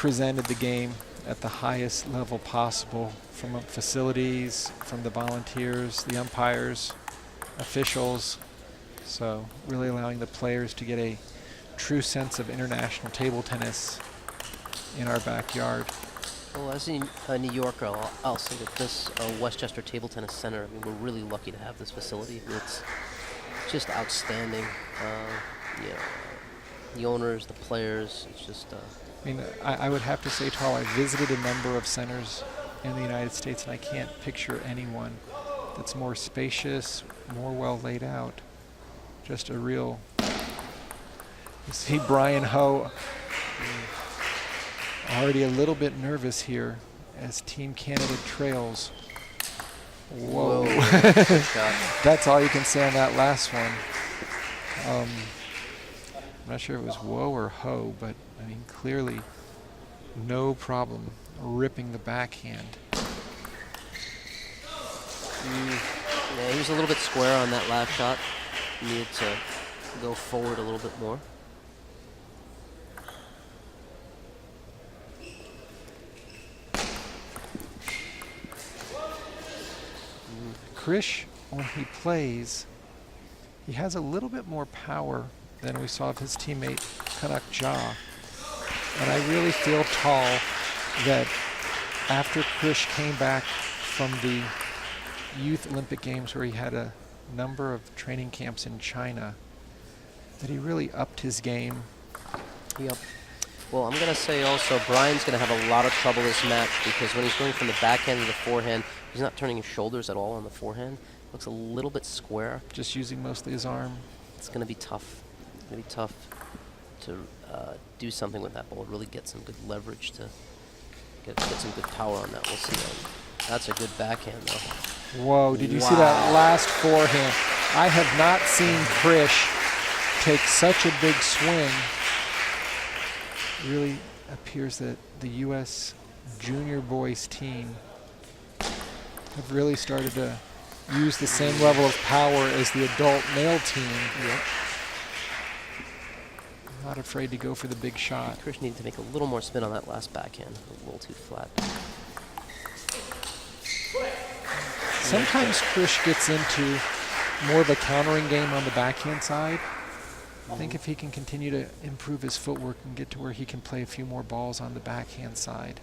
presented the game at the highest level possible, from facilities, from the volunteers, the umpires, officials. So really allowing the players to get a true sense of international table tennis in our backyard. Well, as a New Yorker, I'll say that this Westchester Table Tennis Center, I mean, we're really lucky to have this facility. It's just outstanding. The owners, the players, it's just... I mean, I would have to say, Tal, I visited a number of centers in the United States, and I can't picture anyone that's more spacious, more well laid out. Just a real... You see Bryan Ho already a little bit nervous here as Team Canada trails. Whoa. That's all you can say on that last one. I'm not sure if it was whoa or ho, but I mean, clearly no problem ripping the backhand. Yeah, he was a little bit square on that last shot. He needed to go forward a little bit more. Krish, when he plays, he has a little bit more power than we saw of his teammate Kanak Jha. And I really feel, Tal, that after Krish came back from the Youth Olympic Games where he had a number of training camps in China, that he really upped his game. Yep. Well, I'm going to say also Brian's going to have a lot of trouble this match because when he's going from the backhand to the forehand, he's not turning his shoulders at all on the forehand. Looks a little bit square. Just using mostly his arm. It's going to be tough. It's going to be tough to do something with that ball, really get some good leverage to get some good power on that. We'll see. That's a good backhand, though. Whoa, did you see that last forehand? I have not seen Krish take such a big swing. Really appears that the U.S. junior boys team have really started to use the same level of power as the adult male team. Yep. Not afraid to go for the big shot. Krish needed to make a little more spin on that last backhand. A little too flat. Sometimes Krish gets into more of a countering game on the backhand side. I think if he can continue to improve his footwork and get to where he can play a few more balls on the backhand side.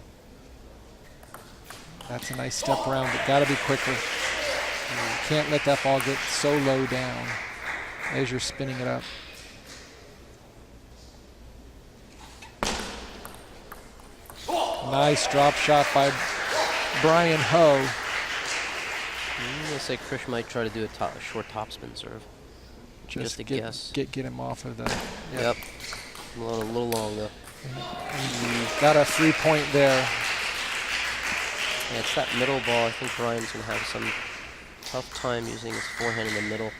That's a nice step around, but gotta be quicker. Can't let that ball get so low down as you're spinning it up. Nice drop shot by Bryan Ho. I'm going to say Krish might try to do a short topspin serve. Just a guess. Get him off of the... Yep. A little long, though. Got a 3-point there. Yeah, it's that middle ball. I think Brian's going to have some tough time using his forehand in the middle.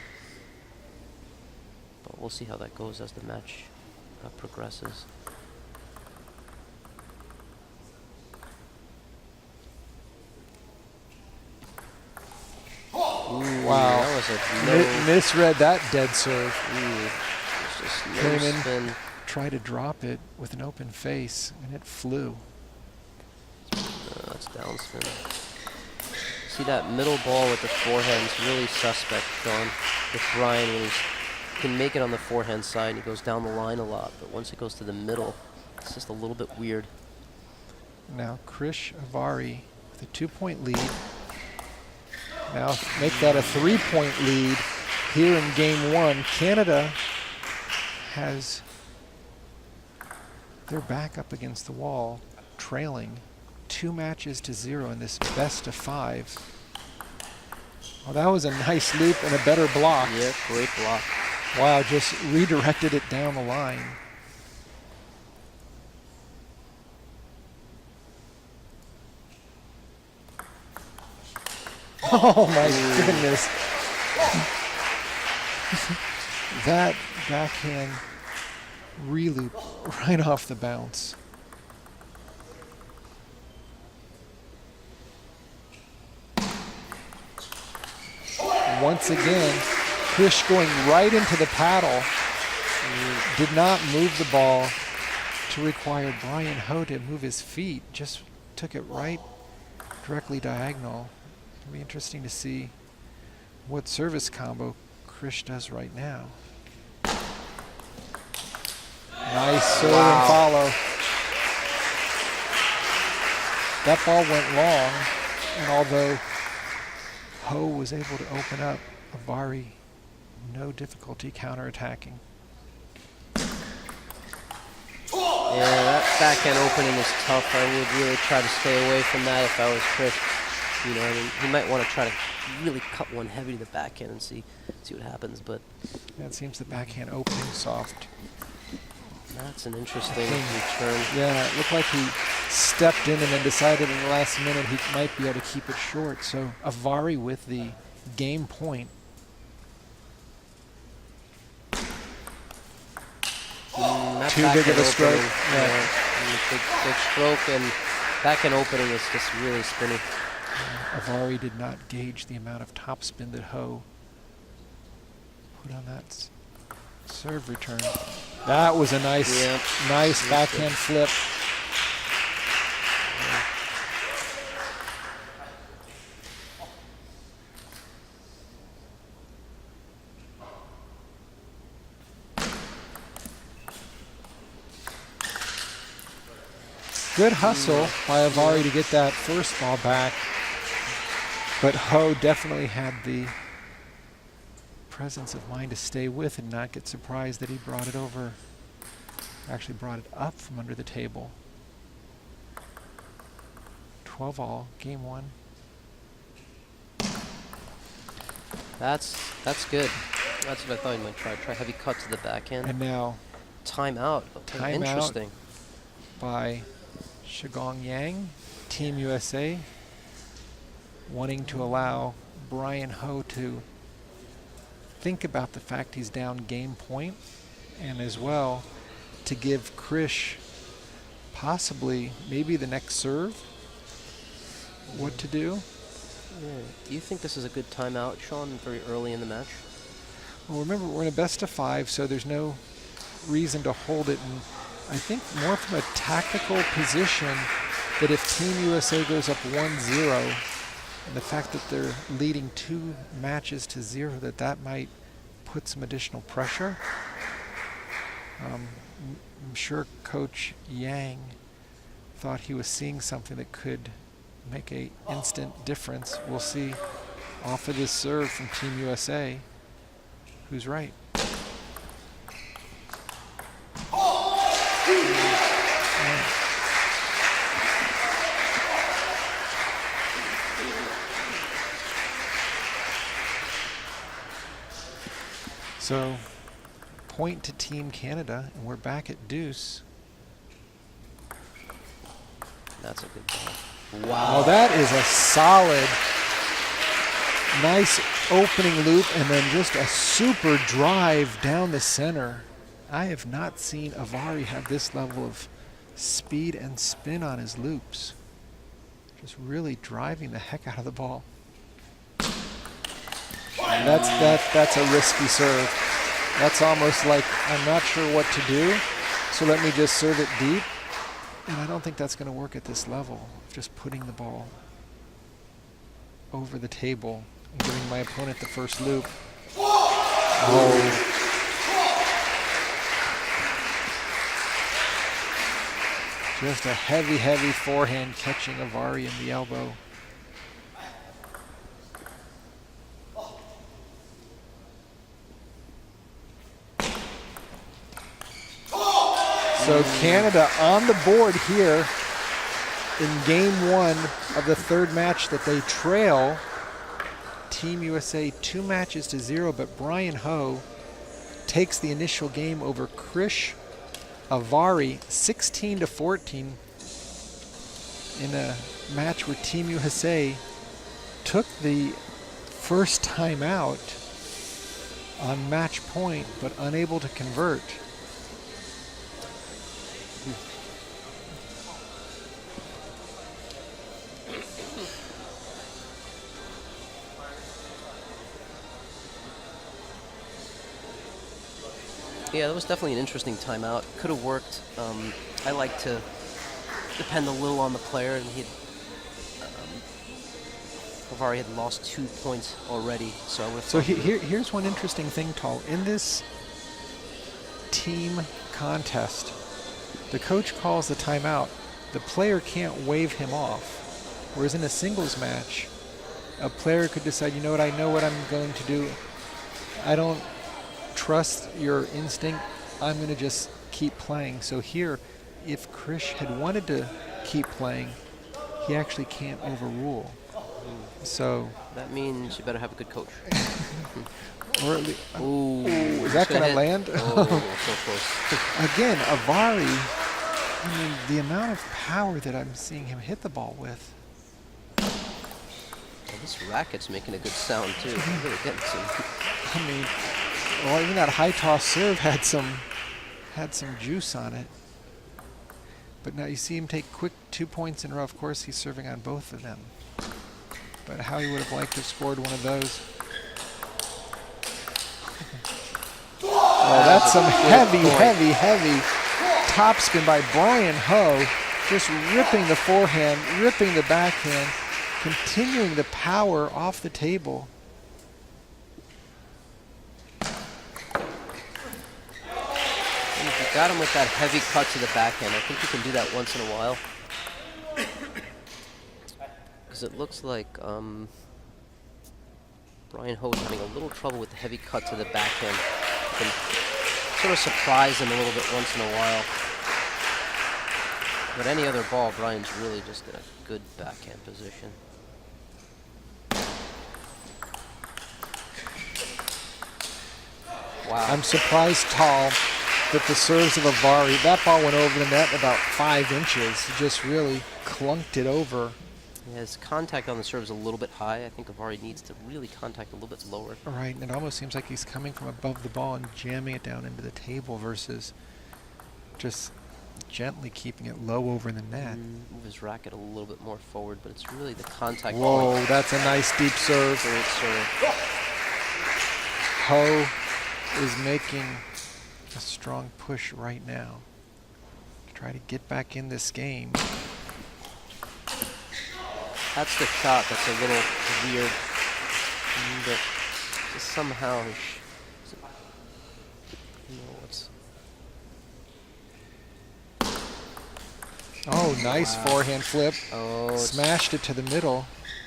But we'll see how that goes as the match progresses. Ooh, wow. That was a misread that dead serve. It's just no Came spin. in, tried to drop it with an open face, and it flew. That's downspin. See that middle ball with the forehand is really suspect, Sean. With Brian, when he can make it on the forehand side, he goes down the line a lot. But once it goes to the middle, it's just a little bit weird. Now Krish Avari with a 2-point lead. Now make that a 3-point lead here in game 1. Canada has their back up against the wall, trailing 2-0 in this best of 5. Well, that was a nice loop and a better block. Yeah, great block. Wow, just redirected it down the line. Oh my goodness. That backhand re-loop right off the bounce. Once again, Krish going right into the paddle. Did not move the ball to require Brian Ho to move his feet. Just took it right directly diagonal. It'll be interesting to see what service combo Krish does right now. Nice serve and follow. That ball went long, and although Ho was able to open up, Avari no difficulty counterattacking. Yeah, that backhand opening is tough. I would really try to stay away from that if I was Krish. You know, I mean, he might want to try to really cut one heavy to the backhand and see what happens. But Yeah, it seems the backhand opening soft. that's an interesting return. Yeah, it looked like he stepped in and then decided in the last minute he might be able to keep it short. So Avari with the game point. That Too big of a backhand stroke. opening, Yeah. big stroke, and backhand opening is just really spinny. Avari did not gauge the amount of topspin that Ho put on that serve return. That was a nice, Yeah. nice backhand flip. Good hustle by Avari to get that first ball back, but Ho definitely had the presence of mind to stay with and not get surprised that he brought it over, actually brought it up from under the table. 12 all, game one. That's good. That's what I thought he might try. Try heavy cut to the backhand. And now Timeout. Okay, Timeout. interesting. by Shigong Yang, Team USA, wanting to allow Brian Ho to think about the fact he's down game point, and as well to give Krish possibly maybe the next serve what to do. Yeah. Do you think this is a good timeout, Sean, very early in the match? Well, remember, we're in a best of 5, so there's no reason to hold it. And I think more from a tactical position that if Team USA goes up 1-0, and the fact that they're leading 2 matches to 0, that might put some additional pressure. I'm sure Coach Yang thought he was seeing something that could make a instant difference. We'll see off of this serve from Team USA who's right. So, point to Team Canada, and we're back at deuce. That's a good ball. Oh, that is a solid, nice opening loop, and then just a super drive down the center. I have not seen Avari have this level of speed and spin on his loops. Just really driving the heck out of the ball. That's a risky serve. That's almost like I'm not sure what to do, so let me just serve it deep. And I don't think that's going to work at this level. Just putting the ball over the table and giving my opponent the first loop. Oh. Just a heavy, heavy forehand catching Avari in the elbow. So Canada on the board here in game 1 of the third match that they trail Team USA 2 matches to 0, but Brian Ho takes the initial game over Krish Avari 16-14 in a match where Team USA took the first time out on match point but unable to convert. Yeah, that was definitely an interesting timeout. Could have worked. I like to depend a little on the player, and Havari had lost 2 points already, so I would have So thought here's one interesting thing, Tall. In this team contest, the coach calls the timeout. The player can't wave him off. Whereas in a singles match, a player could decide, you know what, I know what I'm going to do. I don't trust your instinct. I'm going to just keep playing. So here, if Krish had wanted to keep playing, he actually can't overrule. So that means you better have a good coach. or at least, Ooh, is that going to land? Oh, so close. Again, Avari, I mean, the amount of power that I'm seeing him hit the ball with. Well, this racket's making a good sound too. I'm really getting some. I mean, well, even that high toss serve had some juice on it. But now you see him take quick 2 points in a row. Of course, he's serving on both of them. But how he would have liked to have scored one of those. Oh, that's some heavy topspin by Brian Ho. Just ripping the forehand, ripping the backhand, continuing the power off the table. And if you got him with that heavy cut to the backhand, I think you can do that once in a while. Because it looks like Brian Ho is having a little trouble with the heavy cut to the backhand. You can sort of surprise him a little bit once in a while. But any other ball, Brian's really just in a good backhand position. Wow. I'm surprised, Tall, that the serves of Avari, that ball went over the net about 5 inches. He just really clunked it over. His contact on the serve is a little bit high. I think Avari needs to really contact a little bit lower. Right, and it almost seems like he's coming from above the ball and jamming it down into the table versus just gently keeping it low over the net. Move his racket a little bit more forward, but it's really the contact Whoa, point. that's a nice deep serve. Great serve. Ho is making a strong push right now to try to get back in this game. That's the shot that's a little weird. But somehow, Oh, nice forehand flip. Oh, Smashed it to the middle.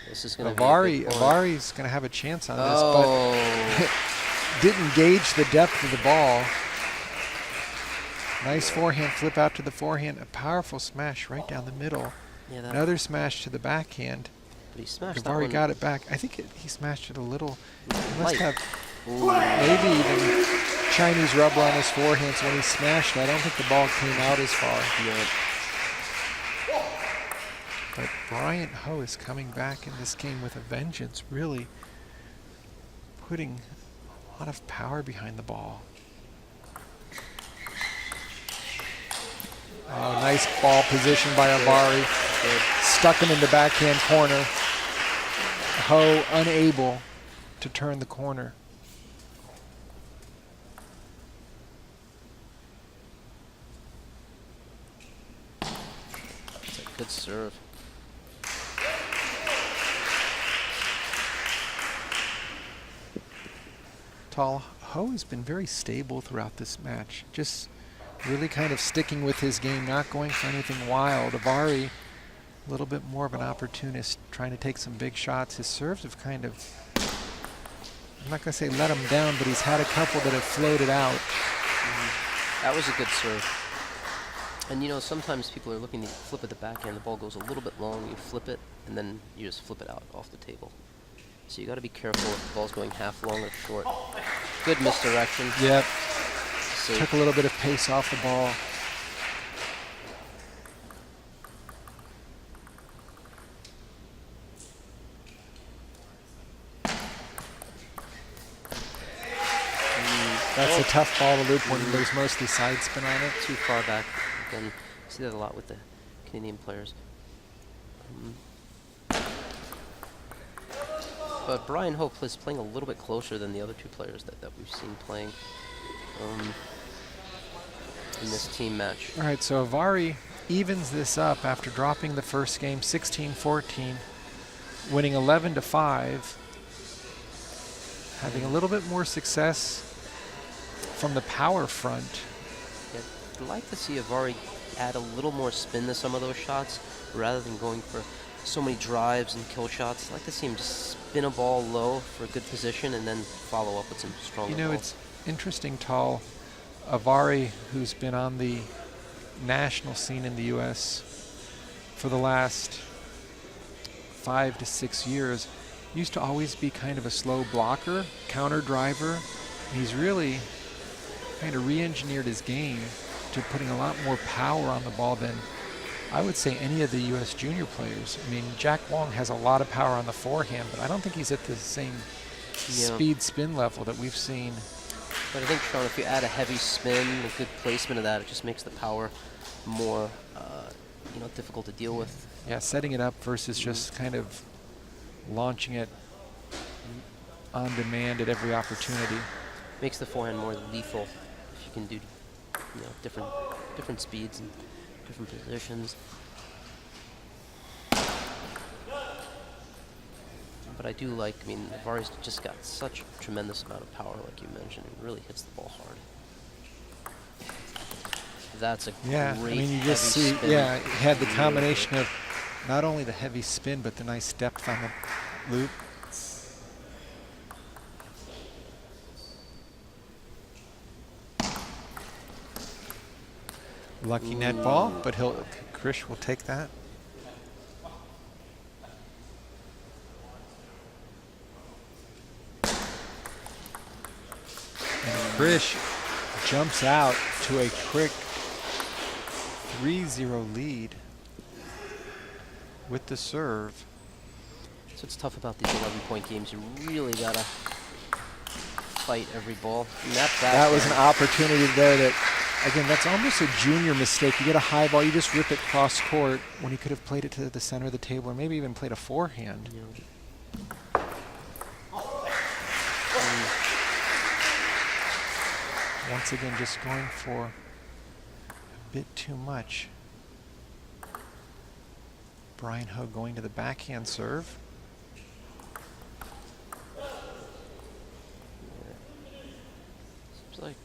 this is going to be a big point. Avari's going to have a chance on this, Oh, but didn't gauge the depth of the ball. Nice forehand flip out to the forehand. A powerful smash right down the middle. yeah, that, Another smash to the backhand. but he smashed that Avari one. got it back. I think he smashed it a little. He must light. have Ooh. maybe even Chinese rubber on his forehand, so when he smashed it, I don't think the ball came out as far. Yeah. But Brian Ho is coming back in this game with a vengeance, really putting a lot of power behind the ball. Oh, nice ball position by Avari. Good. Stuck him in the backhand corner. Ho unable to turn the corner. That's a good serve. Tall, Ho has been very stable throughout this match. Just really kind of sticking with his game, not going for anything wild. Avari, a little bit more of an opportunist, trying to take some big shots. His serves have kind of, I'm not going to say let him down, but he's had a couple that have floated out. That was a good serve. And you know, sometimes people are looking to flip at the backhand, the ball goes a little bit long, you flip it, and then you just flip it out off the table. So you got to be careful if the ball's going half long or short. Good misdirection. Yep, Safe. took a little bit of pace off the ball. That's a tough ball to loop when there's mostly side spin on it. Too far back. Again, see that a lot with the Canadian players. But Brian Hope is playing a little bit closer than the other two players that we've seen playing. in this team match. All right, so Avari evens this up after dropping the first game 16-14, winning 11-5, having a little bit more success from the power front. Yeah, I'd like to see Avari add a little more spin to some of those shots rather than going for so many drives and kill shots. I'd like to see him just spin a ball low for a good position and then follow up with some stronger You know, balls. it's interesting, Tal. Avari, who's been on the national scene in the U.S. for the last 5 to 6 years, used to always be kind of a slow blocker, counter driver. He's really kind of re-engineered his game to putting a lot more power on the ball than I would say any of the U.S. junior players. I mean, Jack Wong has a lot of power on the forehand, but I don't think he's at the same speed spin level that we've seen. But I think, Sean, if you add a heavy spin, a good placement of that, it just makes the power more, difficult to deal with. Yeah, setting it up versus just kind of launching it on demand at every opportunity. Makes the forehand more lethal if you can do, different speeds and different positions. But I do like, Avari's just got such a tremendous amount of power, like you mentioned. It really hits the ball hard. That's a great I mean, you just see, spin. he had the combination of not only the heavy spin, but the nice depth on the loop. Lucky net ball, but Krish will take that. And Krish jumps out to a quick 3-0 lead with the serve. So it's tough about these 11-point games. You really gotta fight every ball. And that was an opportunity there that, again, that's almost a junior mistake. You get a high ball, you just rip it cross court when he could have played it to the center of the table or maybe even played a forehand. Once again, just going for a bit too much. Brian Ho going to the backhand serve. Seems like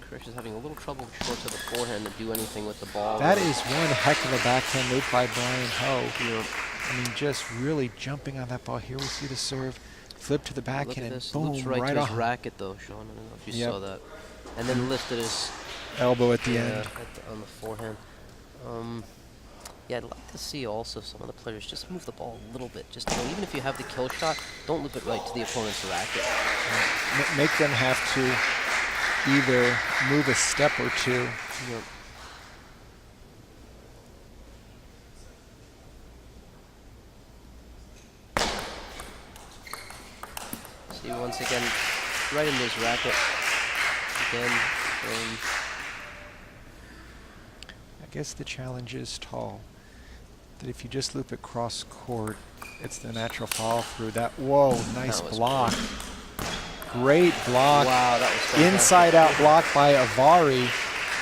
Krish is having a little trouble short to the forehand to do anything with the ball. That is one heck of a backhand move by Brian Ho. I mean, just really jumping on that ball. Here we see the serve, flip to the backhand, and boom, loops right to off. his racket, though, Sean. I don't know if you saw that. And then lifted his elbow at the end. On the forehand. I'd like to see also some of the players just move the ball a little bit. Just even if you have the kill shot, don't loop it right to the opponent's racket. Make them have to either move a step or two. Yep. See, once again, right into his racket. Again, I guess the challenge is tall. That if you just loop it cross court, it's the natural follow through. Whoa, nice block. Great block. Wow, that was fantastic. Inside out block by Avari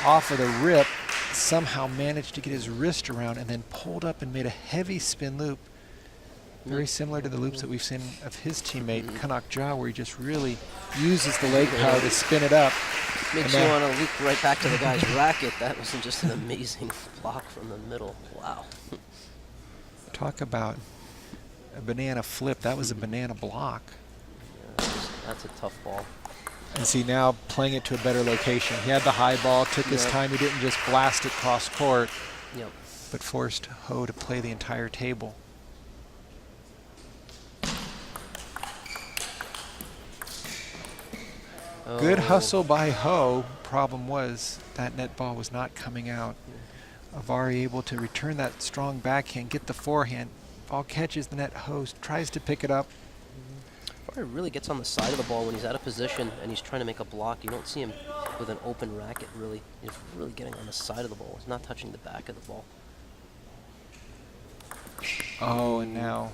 off of the rip. Somehow managed to get his wrist around and then pulled up and made a heavy spin loop. Very similar to the loops that we've seen of his teammate, Kanak Ja, where he just really uses the leg power to spin it up. Makes you want to loop right back to the guy's racket. That was just an amazing block from the middle. Wow. Talk about a banana flip. That was a banana block. Yeah, that's a tough ball. And see, now playing it to a better location. He had the high ball, took his time. He didn't just blast it cross court, but forced Ho to play the entire table. Good hustle by Ho. Problem was that net ball was not coming out. Avari able to return that strong backhand, get the forehand. Ball catches the net. Ho tries to pick it up. Avari really gets on the side of the ball when he's out of position and he's trying to make a block. You don't see him with an open racket, really. He's really getting on the side of the ball. He's not touching the back of the ball. Oh, and now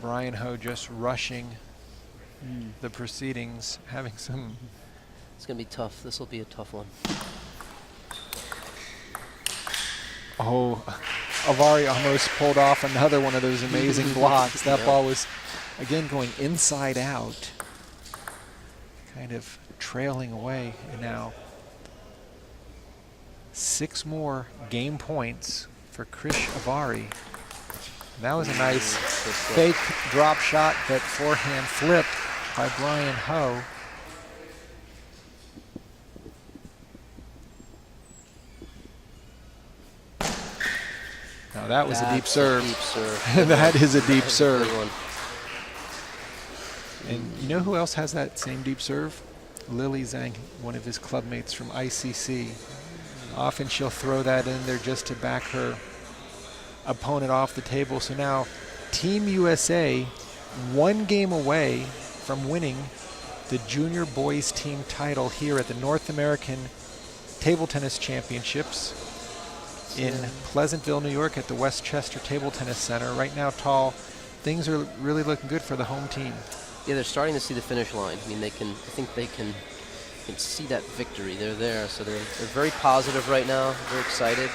Brian Ho just rushing the proceedings, having some... It's going to be tough. This will be a tough one. Oh, Avari almost pulled off another one of those amazing blocks. That Yep. ball was, again, going inside out, kind of trailing away. And now 6 more game points for Krish Avari. That was a nice Good flip. fake drop shot, but forehand flip by Brian Ho. Now that was a deep That's serve. Deep serve. That is a deep Good serve. one. And you know who else has that same deep serve? Lily Zhang, one of his clubmates from ICC. Often she'll throw that in there just to back her opponent off the table. So now Team USA 1 game away from winning the junior boys team title here at the North American Table Tennis Championships in Pleasantville, New York at the Westchester Table Tennis Center. Right now, Tal, things are really looking good for the home team. Yeah, they're starting to see the finish line. I mean, I think they can see that victory. They're there, so they're very positive right now. They're excited,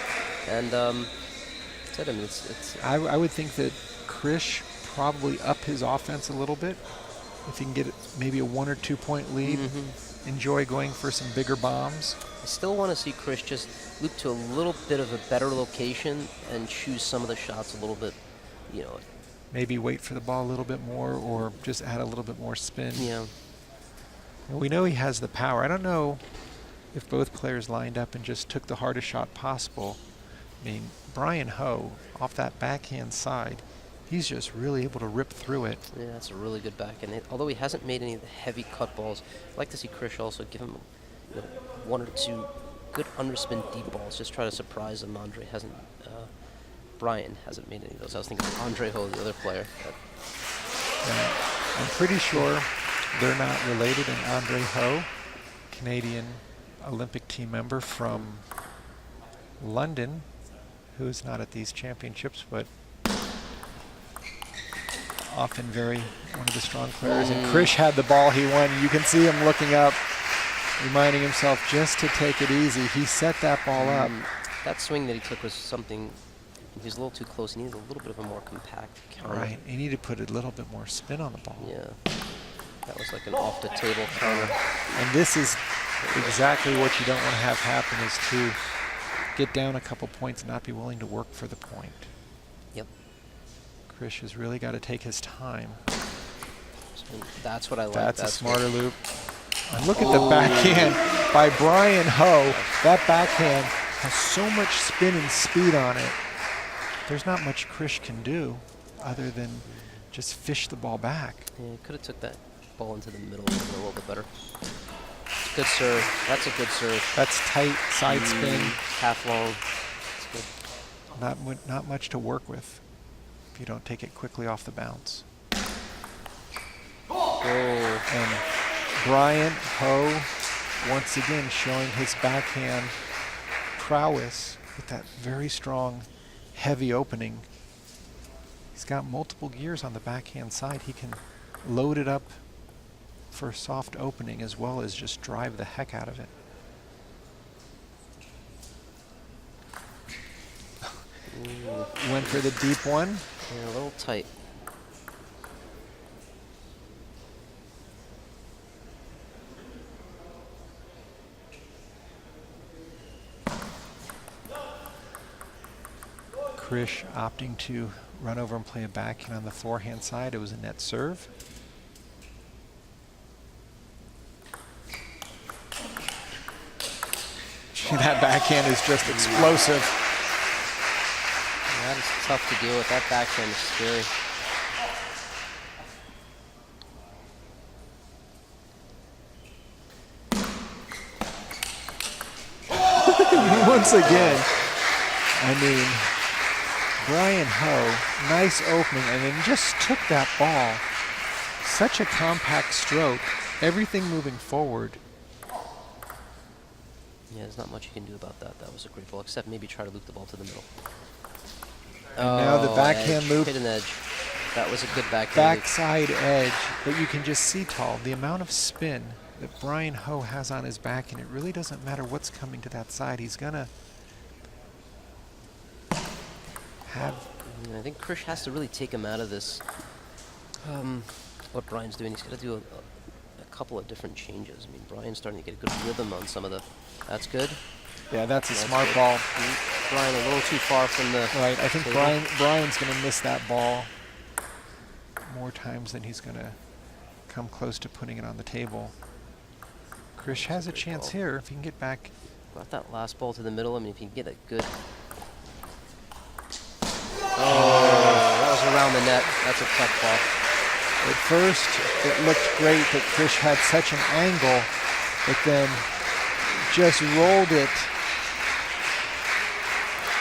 and I mean, it's I would think that Krish probably up his offense a little bit. If he can get maybe a 1 or 2 point lead, enjoy going for some bigger bombs. I still want to see Krish just loop to a little bit of a better location and choose some of the shots a little bit, you know. Maybe wait for the ball a little bit more or just add a little bit more spin. Yeah. And we know he has the power. I don't know if both players lined up and just took the hardest shot possible. I mean, Brian Ho, off that backhand side, he's just really able to rip through it. Yeah, that's a really good backhand. Although he hasn't made any of the heavy cut balls, I'd like to see Krish also give him 1 or 2 good underspin deep balls. Just try to surprise him. Brian hasn't made any of those. I was thinking of Andre Ho, the other player. And I'm pretty sure they're not related. And Andre Ho, Canadian Olympic team member from London, who's not at these championships, but often one of the strong players. And Krish had the ball he won. You can see him looking up, reminding himself just to take it easy. He set that ball up. That swing that he took was something. He was a little too close. He needed a little bit of a more compact counter. Right. He needed to put a little bit more spin on the ball. Yeah. That was like an off-the-table counter. And this is exactly what you don't want to have happen, is to get down a couple points and not be willing to work for the point. Yep. Krish has really got to take his time. And that's what I like. That's a smarter loop. And look at the backhand by Brian Ho. That backhand has so much spin and speed on it. There's not much Krish can do other than just fish the ball back. Yeah, could have took that ball into the middle a little bit better. Good serve. That's a good serve. That's tight side spin. Half long. It's good. Not much to work with if you don't take it quickly off the bounce. Oh. And Brian Ho, once again, showing his backhand prowess with that very strong, heavy opening. He's got multiple gears on the backhand side. He can load it up for a soft opening as well as just drive the heck out of it. Went for the deep one. Yeah, a little tight. Krish opting to run over and play a backhand on the forehand side. It was a net serve. That backhand is just explosive. That is tough to deal with. That backhand is scary. Once again, I mean, Brian Ho, nice opening, and then just took that ball. Such a compact stroke, everything moving forward. Yeah, there's not much you can do about that. That was a great ball, except maybe try to loop the ball to the middle. And now the backhand edge. loop. Hit an edge. That was a good backhand loop. Backside edge, but you can just see, Tal, the amount of spin that Brian Ho has on his back, and it really doesn't matter what's coming to that side. He's gonna have. And I think Krish has to really take him out of this. What Brian's doing, he's got to do a couple of different changes. I mean, Brian's starting to get a good rhythm on some of the. That's good. Yeah, that's a That's smart good. ball. Brian a little too far from the. Right, I think table. Brian's going to miss that ball more times than he's going to come close to putting it on the table. Krish has a Great chance ball. here if he can get back. Got that last ball to the middle. I mean, if you can get a good. Oh, that was around the net. That's a tough ball. At first, it looked great that Krish had such an angle, but then just rolled it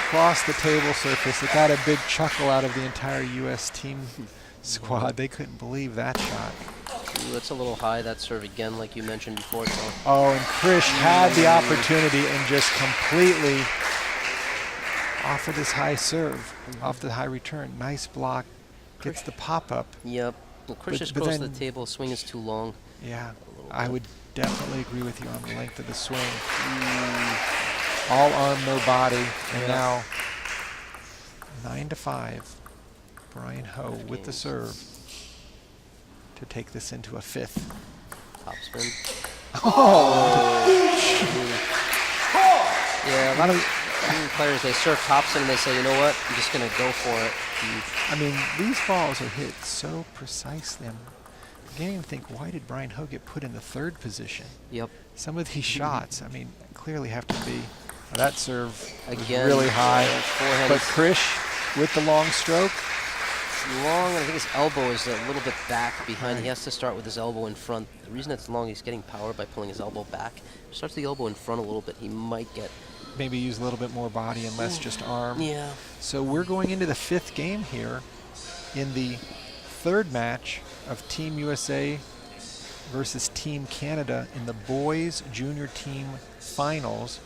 across the table surface. It got a big chuckle out of the entire U.S. team squad. They couldn't believe that shot. Ooh, that's a little high, that serve again, like you mentioned before. So Oh, and Krish had the opportunity and just completely off of this high serve, off the high return. Nice block, gets the pop-up. yep. Well, Krish But- is but close to the then- table. Swing is too long. Yeah, A little I bit. would definitely agree with you on the length of the swing. All arm, no body, and Yeah. now 9-5. Brian Ho with the Games. serve to take this into a fifth. Top spin. Oh, Yeah, a lot of players, they serve topspin and they say, you know what, I'm just going to go for it. I mean, these balls are hit so precisely. I'm beginning to think, why did Brian Ho get put in the third position? Yep. Some of these shots, I mean, clearly have to be. That serve was Again, really high. forehand But is Krish with the long stroke. long, and I think his elbow is a little bit back behind. Right. He has to start with his elbow in front. The reason it's long, he's getting power by pulling his elbow back. Starts the elbow in front a little bit, he might get. Maybe use a little bit more body and less just arm. Yeah. So we're going into the fifth game here in the third match of Team USA versus Team Canada in the boys junior team finals.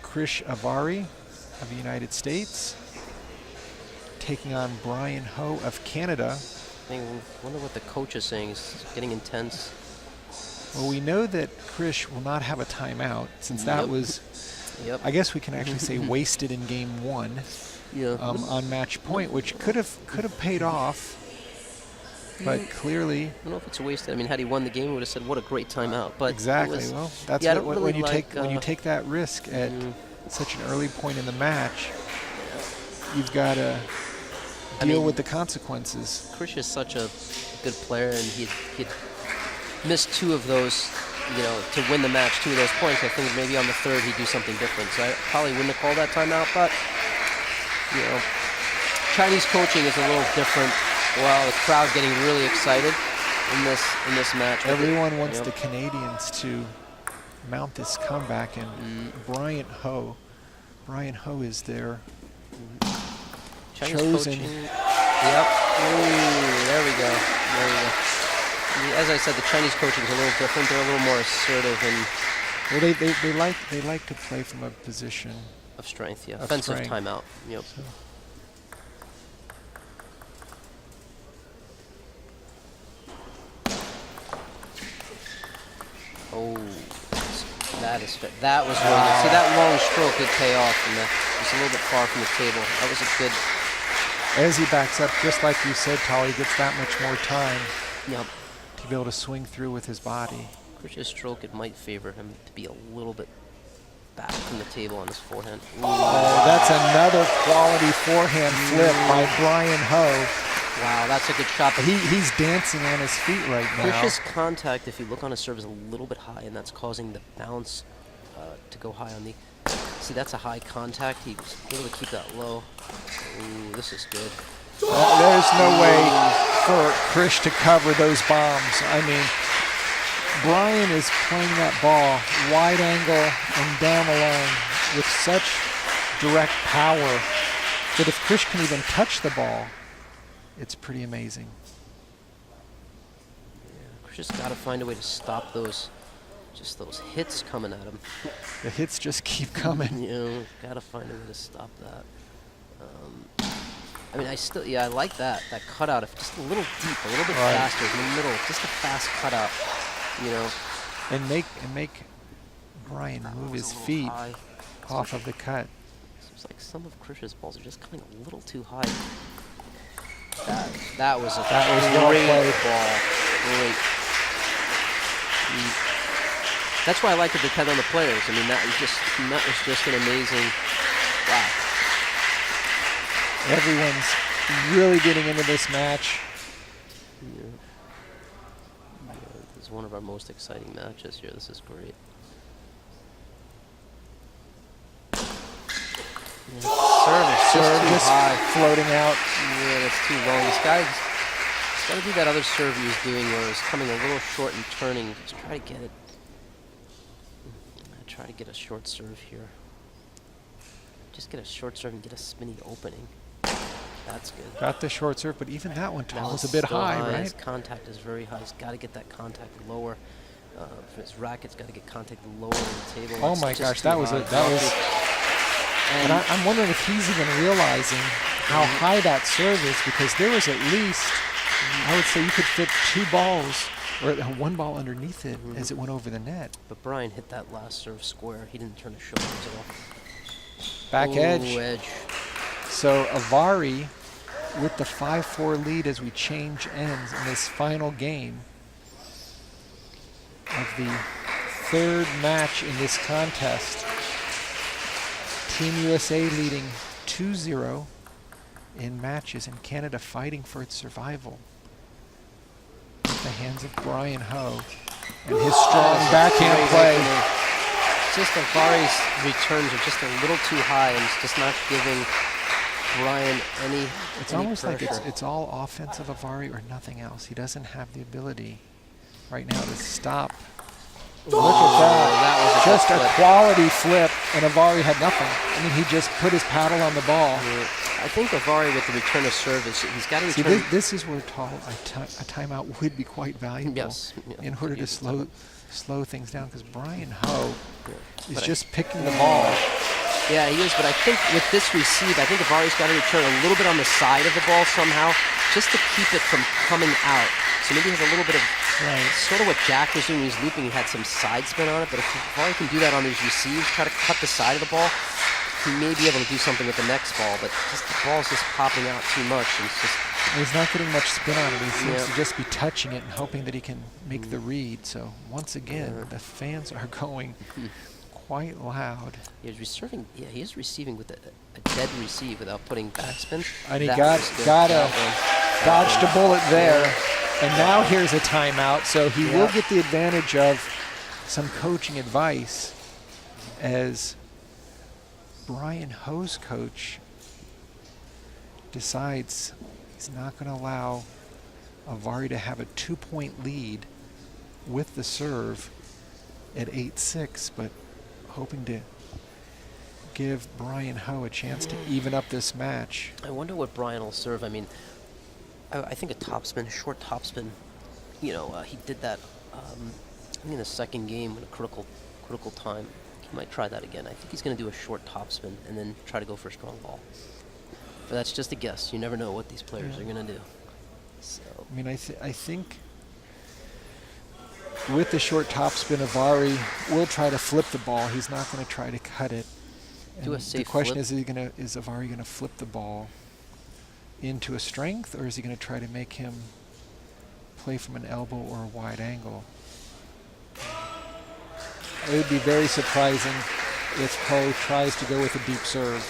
Krish Avari of the United States taking on Brian Ho of Canada. I wonder what the coach is saying. It's getting intense. Well, we know that Krish will not have a timeout since that Yep. was, Yep. I guess we can actually say, wasted in game one. Yeah. On match point, which could have paid off, but clearly I don't know if it's wasted. I mean, had he won the game, we would have said, "What a great timeout." But it exactly. was- Well, that's yeah, I what, don't when really you like, take when you take that risk at such an early point in the match, you've got to deal mean- with the consequences. Krish is such a good player, and he'd missed two of those, to win the match, two of those points. I think maybe on the third he'd do something different. So I probably wouldn't have called that timeout, but, Chinese coaching is a little different. Well, the crowd getting really excited in this match. Everyone wants Yep. the Canadians to mount this comeback, and Brian Ho is there. Chinese chosen. coaching. Yep. Ooh, there we go. As I said, the Chinese coaching is a little different. They're a little more assertive and Well, they like to play from a position. of strength. Yeah, Of offensive strength. timeout. Yep. Oh, that was really good. See, that long stroke did pay off, and it's a little bit far from the table. That was a good. As he backs up, just like you said, Tolly, gets that much more time Yep. to be able to swing through with his body. Krish's stroke, it might favor him to be a little bit back from the table on his forehand. Ooh. Oh, that's another quality forehand flip by Brian Ho. Wow, that's a good shot. But He's dancing on his feet right now. Krish's contact, if you look on his serve, is a little bit high, and that's causing the bounce to go high on the. See, that's a high contact. He was able to keep that low. Ooh, this is good. There's no way for Krish to cover those bombs. I mean, Brian is playing that ball wide angle and down the line with such direct power that if Krish can even touch the ball, it's pretty amazing. Krish has got to find a way to stop those hits coming at him. The hits just keep coming. Got to find a way to stop that. I mean, I like that cutout. If just a little deep, a little bit Right. faster in the middle, just a fast cutout. And make Brian move his feet off of the cut. Seems like some of Krish's balls are just coming a little too high. That was a well great played. ball. Great. That's why I like to depend on the players. I mean, that was just an amazing. Wow. Everyone's really getting into this match. Yeah. This is one of our most exciting matches here. This is great. Yeah, serve is just too high. Floating out. Yeah, that's too long. This guy's got to do that other serve he was doing where it was coming a little short and turning. Just try to get it. Try to get a short serve here. Just get a short serve and get a spinny opening. That's good. Got the short serve, but even that one That was was a bit still high, His right? contact is very high. He's got to get that contact lower. For his racket's got to get contact lower on the table. Oh It's my just gosh, too that was high. and I'm wondering if he's even realizing how high that serve is, because there was at least, I would say you could fit 2 balls or 1 ball underneath it as it went over the net. But Brian hit that last serve square. He didn't turn his shoulders at all. Back Ooh, edge. So Avari with the 5-4 lead as we change ends in this final game of the 3rd match in this contest. Team USA leading 2-0 in matches, and Canada fighting for its survival. At the hands of Brian Ho and his strong backhand Great play. opening. Just Avari's returns are just a little too high, and it's just not giving Brian any. It's any almost like pressure. it's all offensive Avari or nothing else. He doesn't have the ability right now to stop. Look at that. That was a Just good a flip. quality flip, and Avari had nothing. I mean, he just put his paddle on the ball. Yeah. I think Avari with the return of service, he's got to See, return. this is where a timeout would be quite valuable Yes, yeah, in order to could use a slow things down, because Brian Ho is But just picking the ball. Yeah, he is, but I think with this receive, I think Avari's got to return a little bit on the side of the ball somehow, just to keep it from coming out. So maybe he has a little bit of, sort of what Jack was doing when he was looping, he had some side spin on it, but if Avari can do that on these receives, try to cut the side of the ball, he may be able to do something with the next ball, but just the ball's just popping out too much, and it's just, He's not getting much spin on it. He seems Yeah. to just be touching it and hoping that he can make the read. So once again, the fans are going quite loud. he is receiving with a dead receive without putting backspin. And he That got was good. got That a one. dodged a bullet there. And now here's a timeout. So he will Yeah. get the advantage of some coaching advice, as Brian Ho's coach decides he's not going to allow Avari to have a 2-point lead with the serve at 8-6, but hoping to give Brian Ho a chance to even up this match. I wonder what Brian will serve. I mean, I think a topspin, short topspin. You know, he did that. I think in the second game in a critical time. He might try that again. I think he's going to do a short topspin and then try to go for a strong ball. But that's just a guess. You never know what these players are going to do. So I mean, I think with the short topspin, Avari will try to flip the ball. He's not going to try to cut it. Do a And safe the question flip. is Avari going to flip the ball into a strength, or is he going to try to make him play from an elbow or a wide angle? It would be very surprising if Ho tries to go with a deep serve.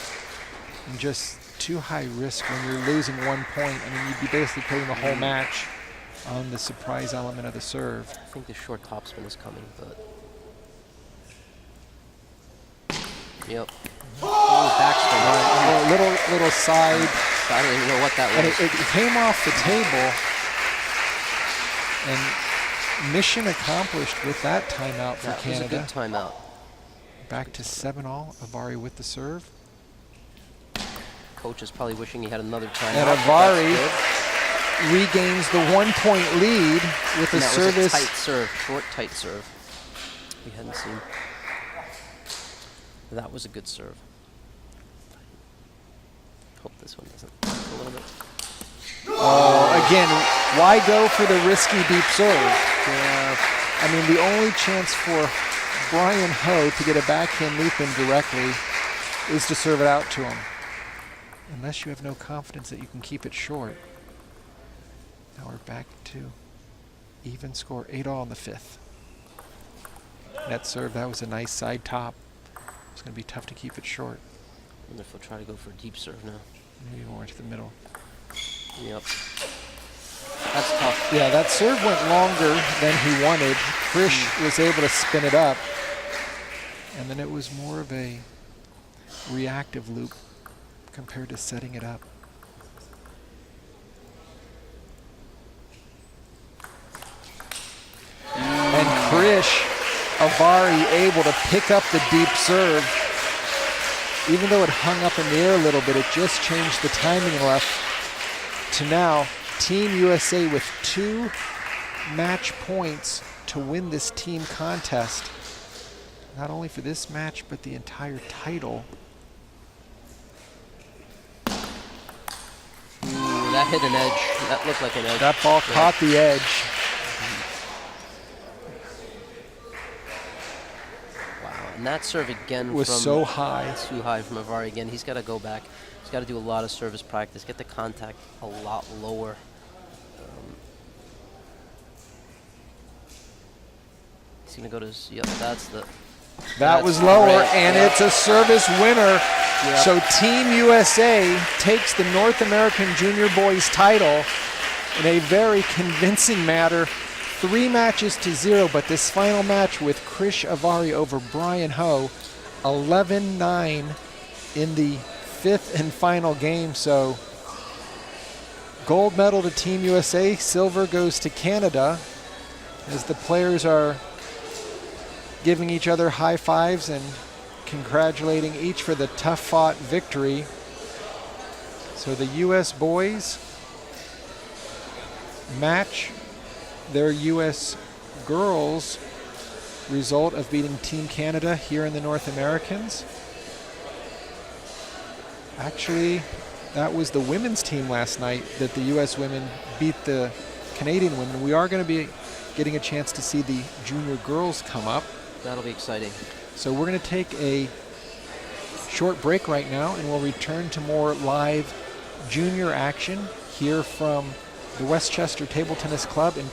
And just too high risk when you're losing 1 point. I mean, you'd be basically putting the whole match on the surprise element of the serve. I think the short topspin is coming, but. Yep. Ooh, backspin. Little side, I don't even know what that and was. it came off the table. And mission accomplished with that timeout for That was a Canada. good timeout. Back to 7-all. Avari with the serve. Coach is probably wishing he had another timeout. And but Avari that's good. regains the 1-point lead with a And that service. was a tight serve, short, tight serve. We hadn't seen. That was a good serve. Hope this one doesn't a little bit. Again, why go for the risky deep serve? Yeah. I mean, the only chance for Brian Ho to get a backhand loop in directly is to serve it out to him. Unless you have no confidence that you can keep it short. Now we're back to even score, 8-all in the 5th. Net serve, that was a nice side top. It's going to be tough to keep it short. I wonder if he'll try to go for a deep serve now. Maybe more into the middle. Yep. That's tough. Yeah, that serve went longer than he wanted. Krish was able to spin it up. And then it was more of a reactive loop compared to setting it up. And Krish Avari able to pick up the deep serve. Even though it hung up in the air a little bit, it just changed the timing enough to now Team USA with 2 match points to win this team contest. Not only for this match, but the entire title. Ooh, that hit an edge. That looked like an edge. That ball caught the edge. Wow, and that serve again Was from so high. Too high from Avari again. He's got to go back. He's got to do a lot of service practice, get the contact a lot lower. He's going to go to his, yep, that's the... That was lower, and it's a service winner. Yep. So Team USA takes the North American Junior Boys title in a very convincing matter. 3 matches to 0, but this final match with Krish Avari over Brian Ho, 11-9 in the 5th and final game. So gold medal to Team USA, silver goes to Canada, as the players are giving each other high fives and congratulating each for the tough fought victory. So the US boys match their US girls result of beating Team Canada here in the North Americans. Actually, that was the women's team last night that the US women beat the Canadian women. We are going to be getting a chance to see the junior girls come up. That'll be exciting. So we're going to take a short break right now, and we'll return to more live junior action here from the Westchester Table Tennis Club in